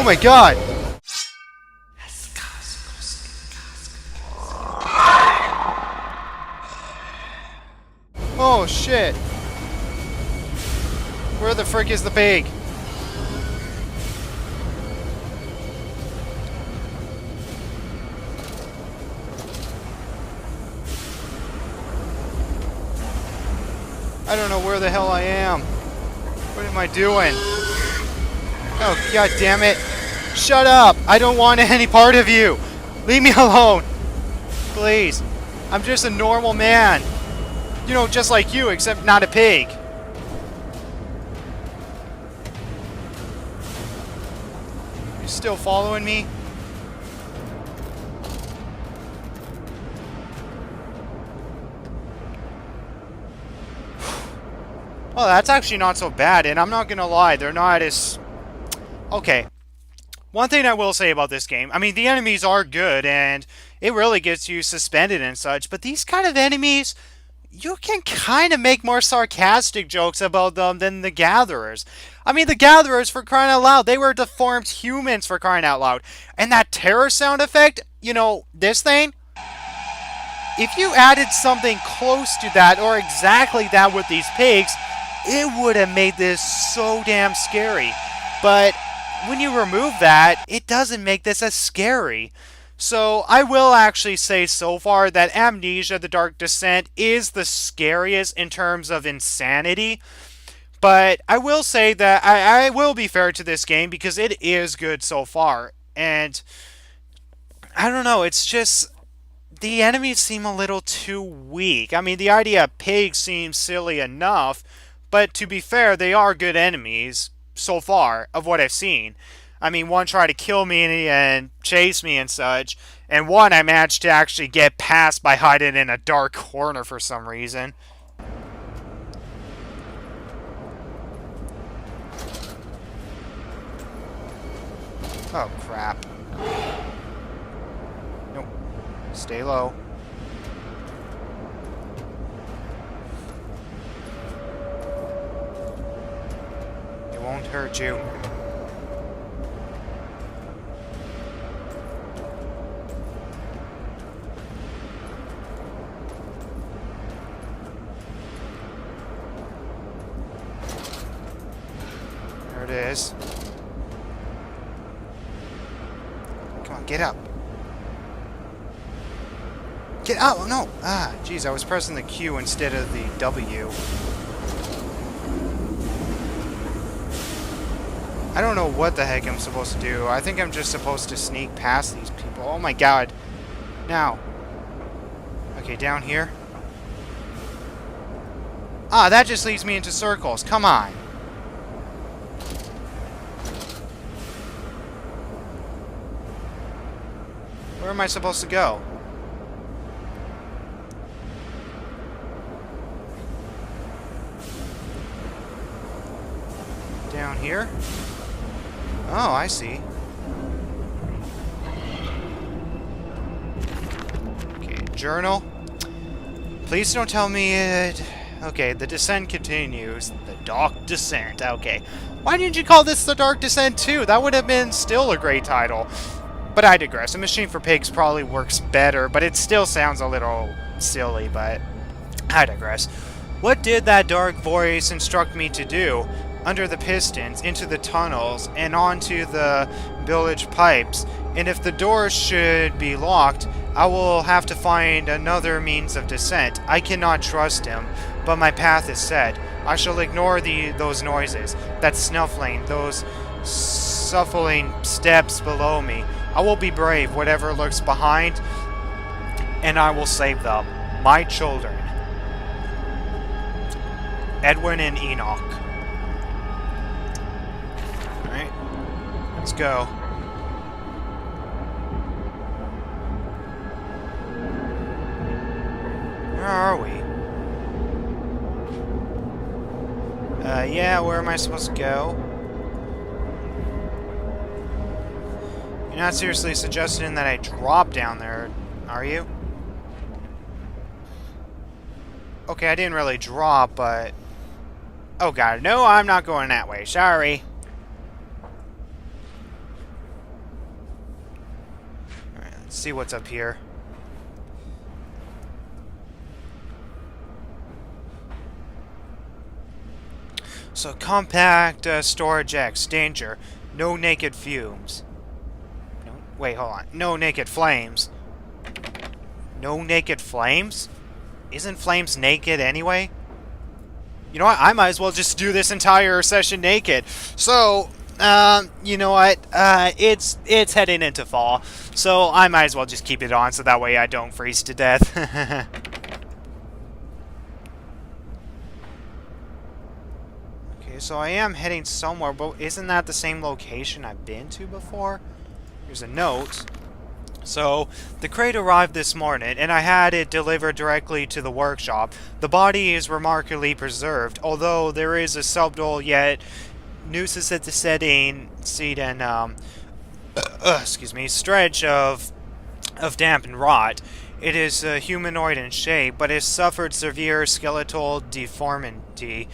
my god! Oh shit! Where the frick is the pig? I don't know where the hell I am. What am I doing? Oh, god damn it. Shut up! I don't want any part of you! Leave me alone! Please. I'm just a normal man. You know, just like you, except not a pig. You still following me? Well, that's actually not so bad, and I'm not gonna lie, they're not as... Okay. One thing I will say about this game, I mean, the enemies are good, and it really gets you suspended and such, but these kind of enemies, you can kind of make more sarcastic jokes about them than the Gatherers. I mean, the Gatherers, for crying out loud, they were deformed humans, for crying out loud. And that terror sound effect, you know, this thing, if you added something close to that, or exactly that with these pigs, it would have made this so damn scary. But when you remove that, it doesn't make this as scary. So I will actually say so far that Amnesia: The Dark Descent is the scariest in terms of insanity. But I will say that I will be fair to this game because it is good so far. And I don't know, it's just... the enemies seem a little too weak. I mean, the idea of pigs seems silly enough, but to be fair, they are good enemies so far of what I've seen. I mean, one tried to kill me and chase me and such, and one I managed to actually get past by hiding in a dark corner for some reason. Oh, crap. Nope. Stay low. It won't hurt you. There it is. Come on, get up. Get out! Oh, no! Ah, jeez, I was pressing the Q instead of the W. I don't know what the heck I'm supposed to do. I think I'm just supposed to sneak past these people. Oh my god. Now. Okay, down here. Ah, that just leads me into circles. Come on. Where am I supposed to go? Down here? Oh, I see. Okay, journal. Please don't tell me it... Okay, the descent continues. The Dark Descent. Okay. Why didn't you call this The Dark Descent 2? That would have been still a great title. But I digress. A Machine for Pigs probably works better, but it still sounds a little silly, but I digress. What did that dark voice instruct me to do? Under the pistons, into the tunnels, and onto the bilge pipes. And if the doors should be locked, I will have to find another means of descent. I cannot trust him, but my path is set. I shall ignore those noises, that snuffling, those shuffling steps below me. I will be brave, whatever lurks behind, and I will save them. My children. Edwin and Enoch. Alright. Let's go. Where are we? Yeah, where am I supposed to go? You're not seriously suggesting that I drop down there, are you? Okay, I didn't really drop, but... Oh god, no, I'm not going that way. Sorry. Let's see what's up here. So, compact storage X. Danger. No naked fumes. No, wait, hold on. No naked flames. No naked flames? Isn't flames naked anyway? You know what? I might as well just do this entire session naked. So, you know what? It's heading into fall. So, I might as well just keep it on so that way I don't freeze to death. So I am heading somewhere, but isn't that the same location I've been to before? Here's a note. So, the crate arrived this morning, and I had it delivered directly to the workshop. The body is remarkably preserved, although there is a subtle yet nuisance at the setting seed and excuse me, stretch of damp and rot. It is humanoid in shape, but has suffered severe skeletal deformity.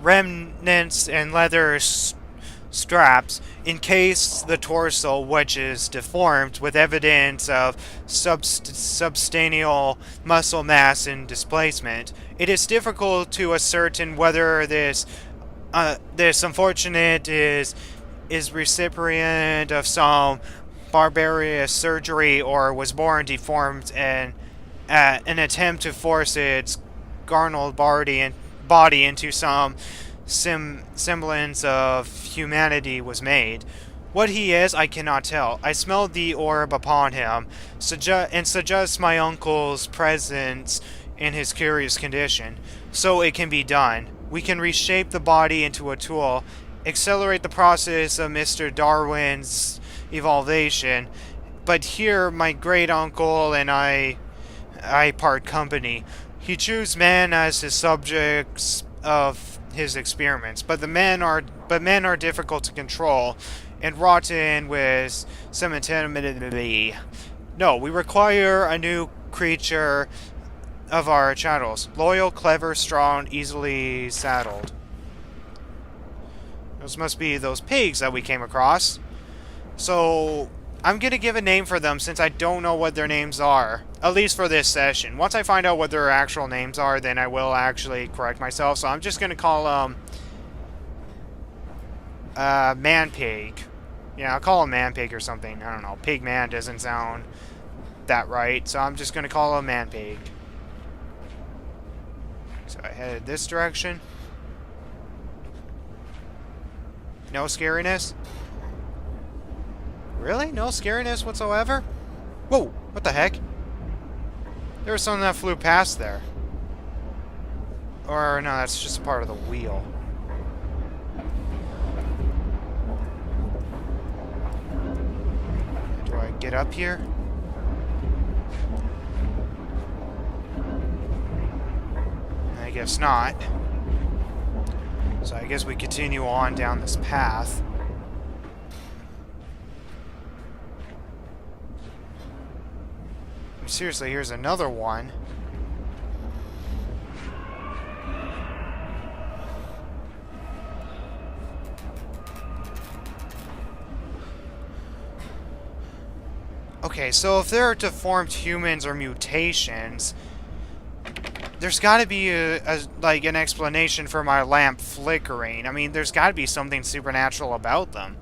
Remnants and leather straps encase the torso, which is deformed, with evidence of substantial muscle mass and displacement. It is difficult to ascertain whether this unfortunate is recipient of some barbarous surgery or was born deformed, and an attempt to force its garnered body into some semblance of humanity was made. What he is, I cannot tell. I smelled the orb upon him, and suggest my uncle's presence in his curious condition. So it can be done. We can reshape the body into a tool, accelerate the process of Mr. Darwin's evolution. But here, my great uncle and I part company. He chose men as his subjects of his experiments, but men are difficult to control and rotten with cementality. No, we require a new creature of our chattels. Loyal, clever, strong, easily saddled. Those must be those pigs that we came across. So, I'm going to give a name for them since I don't know what their names are. At least for this session. Once I find out what their actual names are, then I will actually correct myself. So I'm just going to call them Man-Pig. Yeah, I'll call him Man-Pig or something. I don't know. Pig-Man doesn't sound that right. So I'm just going to call him Man-Pig. So I headed this direction. No scariness? Really? No scariness whatsoever? Whoa! What the heck? There was something that flew past there. Or, no, that's just part of the wheel. Do I get up here? I guess not. So I guess we continue on down this path. Seriously, here's another one. Okay, so if there are deformed humans or mutations, there's got to be like an explanation for my lamp flickering. I mean, there's got to be something supernatural about them.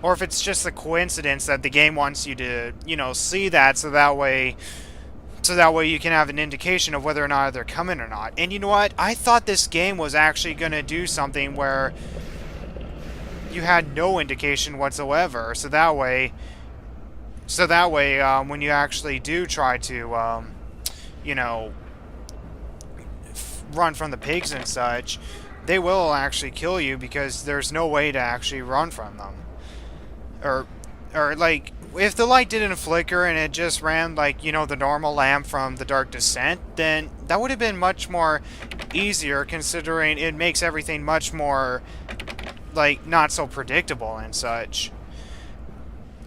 Or if it's just a coincidence that the game wants you to, you know, see that so that way you can have an indication of whether or not they're coming or not. And you know what? I thought this game was actually going to do something where you had no indication whatsoever. So that way, when you actually do try to, you know, run from the pigs and such, they will actually kill you because there's no way to actually run from them. Or like, if the light didn't flicker and it just ran like, you know, the normal lamp from The Dark Descent, then that would have been much more easier, considering it makes everything much more, like, not so predictable and such.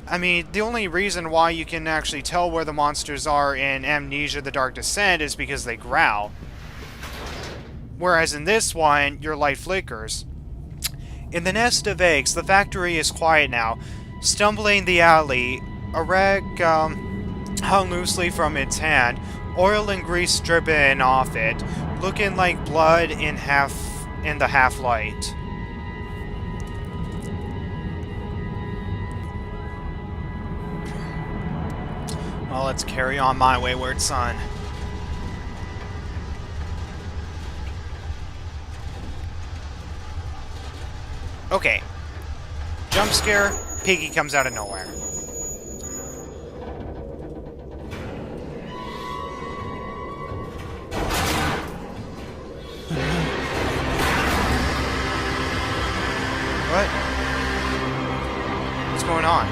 I mean, the only reason why you can actually tell where the monsters are in Amnesia: The Dark Descent is because they growl. Whereas in this one, your light flickers. In the Nest of Eggs, the factory is quiet now. Stumbling the alley, A rag hung loosely from its hand, oil and grease dripping off it, looking like blood in the half light. Well, let's carry on my wayward son. Okay. Jump scare, Piggy comes out of nowhere. What? What's going on?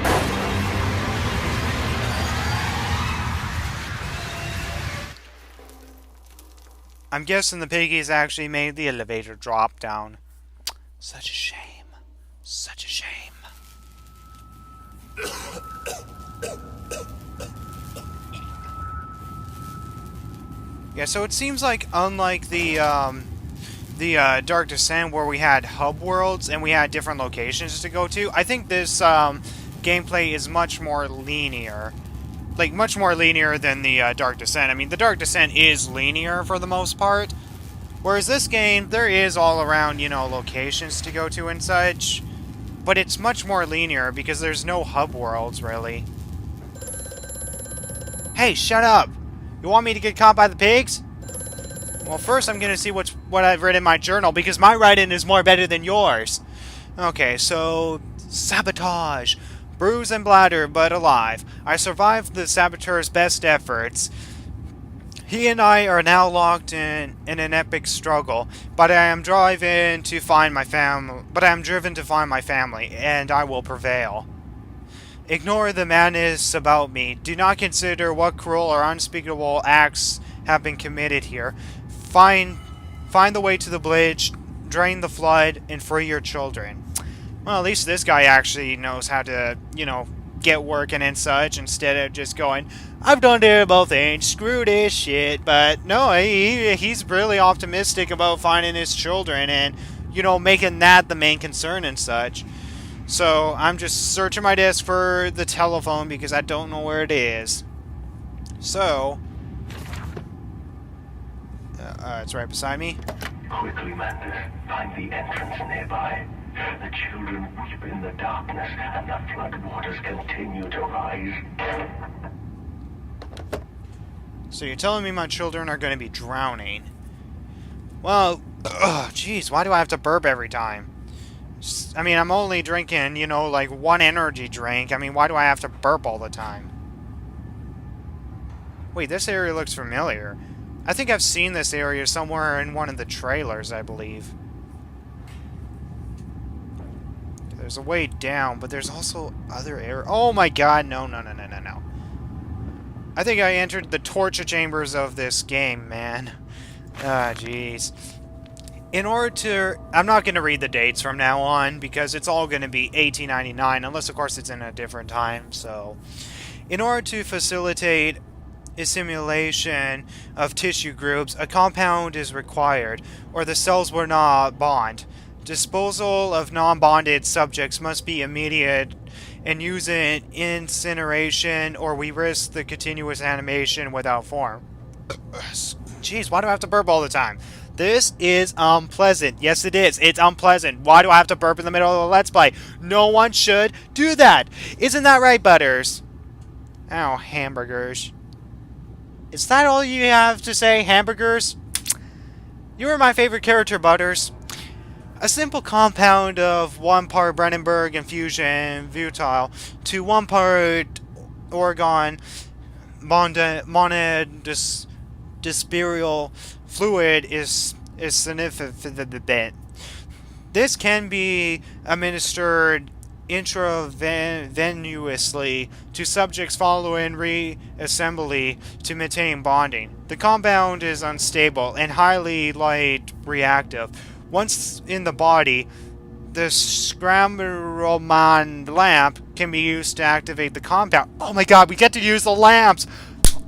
I'm guessing the piggies actually made the elevator drop down. Such a shame. Such a shame. Yeah, so it seems like unlike the Dark Descent where we had hub worlds and we had different locations to go to, I think this gameplay is much more linear. Like, much more linear than the Dark Descent. I mean, the Dark Descent is linear for the most part. Whereas this game, there is all around, you know, locations to go to and such. But it's much more linear because there's no hub worlds, really. Hey, shut up! You want me to get caught by the pigs? Well, first I'm gonna see what I've read in my journal, because my writing is more better than yours. Okay, so... sabotage. Bruised and bladder, but alive. I survived the saboteur's best efforts. He and I are now locked in an epic struggle, but I am driven to find my family. And I will prevail. Ignore the madness about me. Do not consider what cruel or unspeakable acts have been committed here. Find the way to the bridge, drain the flood, and free your children. Well, at least this guy actually knows how to, you know, get working and such, instead of just going, I've done terrible things, screw this shit. But no, he's really optimistic about finding his children and, you know, making that the main concern and such. So I'm just searching my desk for the telephone because I don't know where it is. So, it's right beside me. Quickly, Mantis, find the entrance nearby. The children weep in the darkness, and the floodwaters continue to rise. So you're telling me my children are going to be drowning? Well, jeez, why do I have to burp every time? I mean, I'm only drinking, you know, like one energy drink. I mean, why do I have to burp all the time? Wait, this area looks familiar. I think I've seen this area somewhere in one of the trailers, I believe. There's a way down, but there's also other areas. Oh my god, no. I think I entered the torture chambers of this game, man. Ah, jeez. In order to... I'm not going to read the dates from now on, because it's all going to be 1899, unless, of course, it's in a different time, so... In order to facilitate assimilation of tissue groups, a compound is required, or the cells will not bond. Disposal of non-bonded subjects must be immediate, and using incineration, or we risk the continuous animation without form. Jeez, why do I have to burp all the time? This is unpleasant. Yes, it is. It's unpleasant. Why do I have to burp in the middle of the Let's Play? No one should do that. Isn't that right, Butters? Oh, hamburgers. Is that all you have to say, hamburgers? You were my favorite character, Butters. A simple compound of 1 part Brandenburg infusion butyl to 1 part organ monodyspyryl fluid is significant. This can be administered intravenously to subjects following reassembly to maintain bonding. The compound is unstable and highly light reactive. Once in the body, the Scrammerman lamp can be used to activate the compound. Oh my god, we get to use the lamps!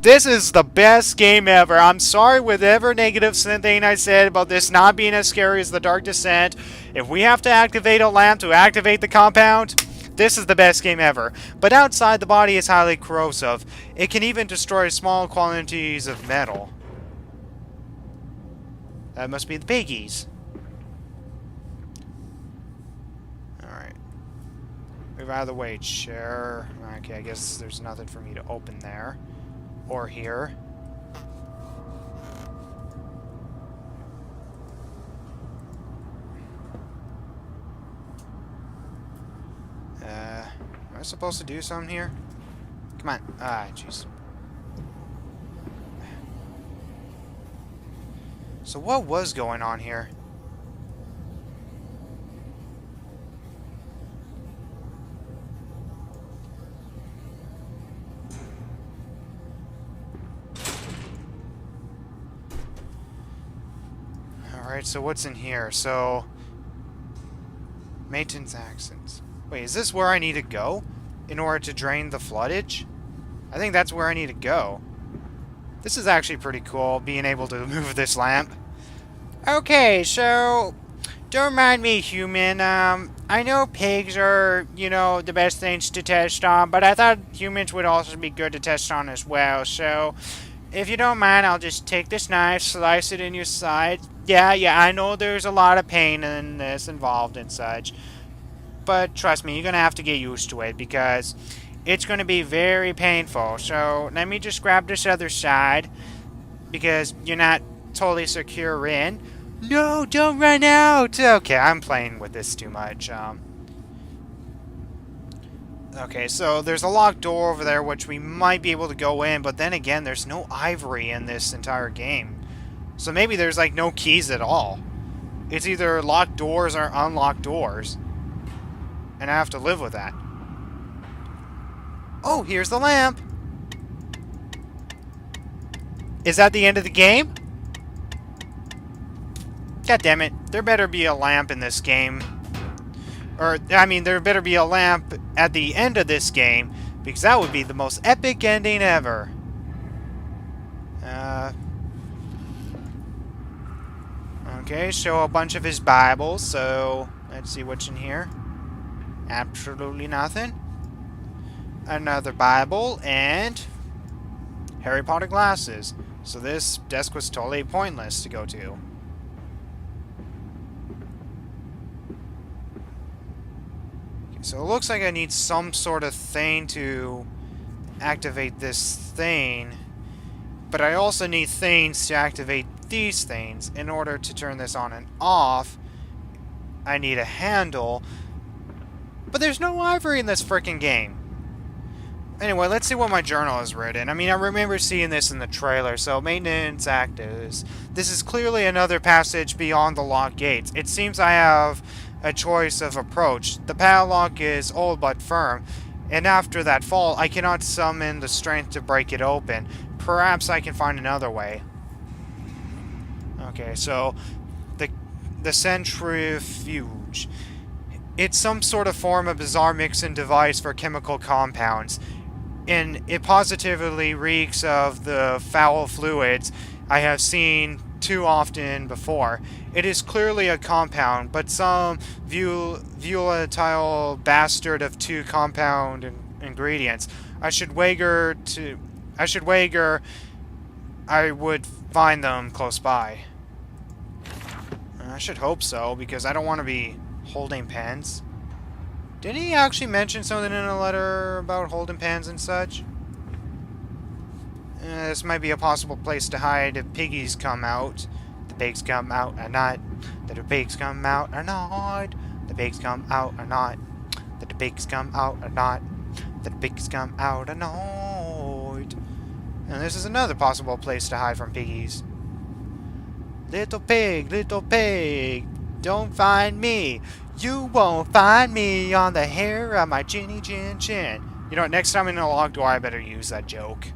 This is the best game ever. I'm sorry whatever negative thing I said about this not being as scary as the Dark Descent. If we have to activate a lamp to activate the compound, This is the best game ever. But outside, the body is highly corrosive. It can even destroy small quantities of metal. That must be the piggies. Alright. Move out of the way, chair. Okay, I guess there's nothing for me to open there. Or here. Am I supposed to do something here? Come on. Ah, jeez. So what was going on here? Alright, so what's in here? So... maintenance accents. Wait, is this where I need to go? In order to drain the floodage? I think that's where I need to go. This is actually pretty cool, being able to move this lamp. Okay, so... don't mind me, human. I know pigs are, you know, the best things to test on, but I thought humans would also be good to test on as well, so... if you don't mind, I'll just take this knife, slice it in your side. Yeah, I know there's a lot of pain in this involved and such. But trust me, you're going to have to get used to it because it's going to be very painful. So let me just grab this other side because you're not totally secure in. No, don't run out! Okay, I'm playing with this too much. Okay, so there's a locked door over there which we might be able to go in, but then again, there's no ivory in this entire game. So maybe there's like no keys at all. It's either locked doors or unlocked doors. And I have to live with that. Oh, here's the lamp! Is that the end of the game? God damn it. There better be a lamp in this game. Or, I mean, there better be a lamp at the end of this game, because that would be the most epic ending ever. Okay, show a bunch of his Bibles, so let's see what's in here. Absolutely nothing. Another Bible, and Harry Potter glasses. So this desk was totally pointless to go to. So it looks like I need some sort of thing to activate this thing. But I also need things to activate these things. In order to turn this on and off, I need a handle. But there's no ivory in this frickin' game. Anyway, let's see what my journal has written. I mean, I remember seeing this in the trailer, so maintenance actives. This is clearly another passage beyond the locked gates. It seems I have a choice of approach. The padlock is old but firm, and after that fall, I cannot summon the strength to break it open. Perhaps I can find another way. Okay, so the centrifuge. It's some sort of form of bizarre mixing device for chemical compounds, and it positively reeks of the foul fluids I have seen too often before. It is clearly a compound, but some volatile bastard of two compound ingredients. I would find them close by. I should hope so, because I don't want to be holding pens. Did he actually mention something in a letter about holding pens and such? This might be a possible place to hide if piggies come out. The pigs come out or not. The pigs come out or not. The pigs come out or not. The pigs come out or not. The pigs come out or not. And this is another possible place to hide from piggies. Little pig, don't find me. You won't find me on the hair of my chinny chin chin. You know, next time in a locked door, I better use that joke.